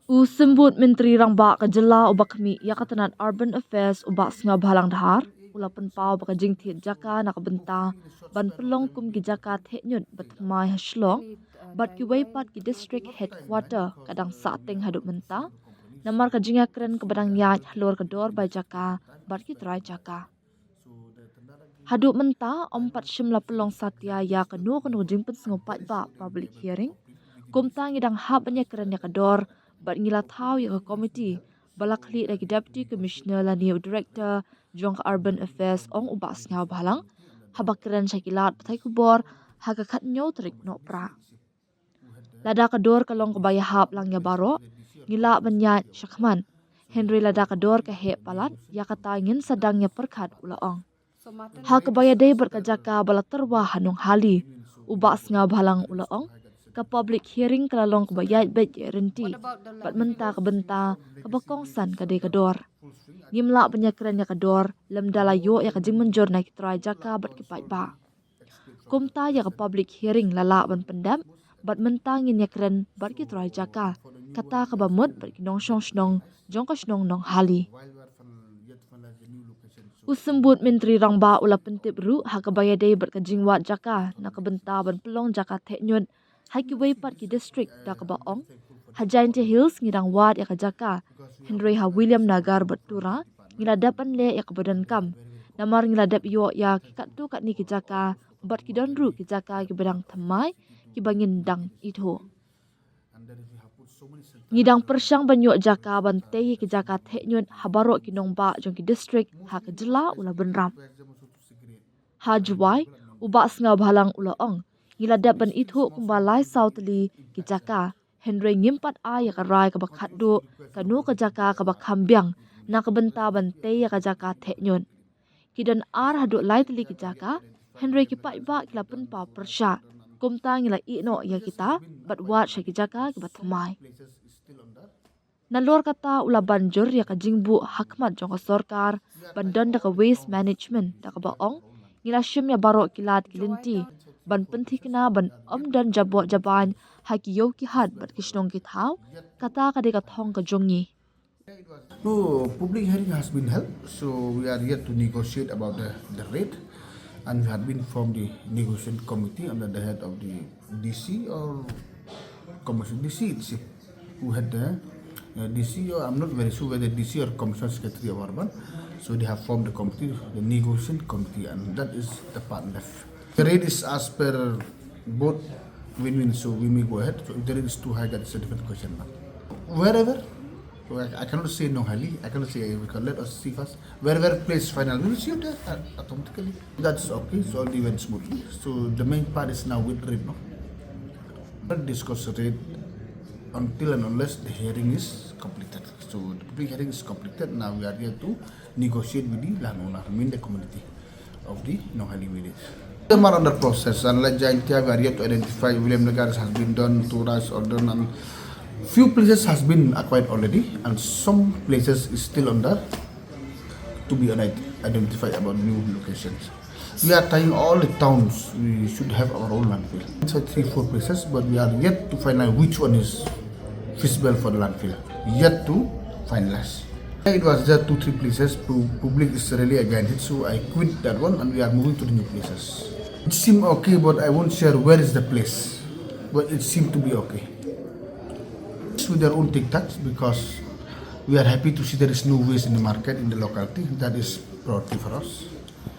Usembut Menteri Rangba Kajela ubak kami Yakatanan Urban Affairs ubak senga bahalang dahar ulapan pau baka jingthi jaka nakabenta ban pelong kum ki jaka theknyut batmai haslong bat ki waipat ki district headquarter kadang sateng haduk menta namar ka jinga kren ke badang yaj halor kedor bai jaka bat ki trai jaka haduk menta ompat shimla pelong satya ya kanu jingpet sengopat ba public hearing kumta ngidang hab nya kren ya kedor bat ngila thau ya komiti balakli lagi deputy commissioner la new director jong urban affairs ong ubas ngaw balang habak keren syakilat patai kubor haga khat nyo trik no pra lada kador kalong kebaya hab lang ya baro ngila banyat syakman Henry lada kador ke he palat ya kata ingin sedangnya perkat ula ong ha kebaya dei berkajaka bala terwa hanung hali ubas ngaw balang ula ong ke public hearing kelalong kebayat bet renti bat menta ke benta ke bakongsan ke dei kador ngimla penyakran ya kador lem dalayo ya kajing menjor naik try jaka bat kipat ba kumta ya ke public hearing lala ban pendam bat mentangin ya keren bat ki try jaka kata ke bamut bat kinong snong jong ka snong nong hali usembut menteri rangba ula pentip ru ha kebaya dei bat kajing wat jaka nak benta ban pelong jaka theknyut hai ki weipat ki district da ka baong Hajainte Hills ngidang wad ya kajaka Henry ha William Nagar betura ngiladap le ya kebadan kam namar ngiladap yo ya kat tu kat ni kijaka bat ki don ru kijaka ki badang thamai ki bangin dang itu ngidang persyang banyo jaka bante kijaka theknyut habaro ki nongba jong ki district ha kajela ula benram ha juwai uba snga balang ula ong ngiladap ban itu kumbalai sautli kijaka Henry ngimpat ay karai ka bakhaddo kanu ka jaka ka bakhambyang na kabenta bante ya ka jaka theknyon kidan ar hadu laitli ki jaka Henry ki pai ba kilapen pa persya kumta ngila ino ya kita bat wat sya ki jaka ki batmai nalor kata ula banjur ya ka jingbu hakmat jong ka sarkar bandan da ka waste management da ka baong ngila syem ya baro kilat kilinti ban penthi kena ban dan jabot jaban haki yo ki had bat kishnong ki thau kata kade ka thong ka jongi no public hearing has been held so we are yet to negotiate about the rate and we had been from the negotiation committee under the head of the DC or commission DC who had the DC or I'm not very sure whether DC or commission secretary of urban so they have formed the committee the negotiation committee and that is the part left. The rate is as per both win-win, so we may go ahead. So if the rate is too high, that's a different question now. Wherever, so I cannot say no highly, I cannot say we can let us see first. Wherever place final, we will see that automatically. That's okay, so all went smoothly. So the main part is now with rate, no? Not discuss rate until and unless the hearing is completed. So the public hearing is completed, now we are here to negotiate with the land owner, I mean the community of the Nohali village. Them are under process. Unlike Jaintia, we are yet to identify William Nagar has been done, Turas or done, and few places has been acquired already, and some places is still under to be identified about new locations. We are trying all the towns. We should have our own landfill. It's 3-4 places, but we are yet to find out which one is feasible for the landfill. Yet to finalize. It was just 2-3 places. Public is really against it, so I quit that one, and we are moving to the new places. It seemed okay, but I won't share where is the place. But it seemed to be okay. It's with their own tic-tacs because we are happy to see there is no waste in the market, in the locality. That is priority for us.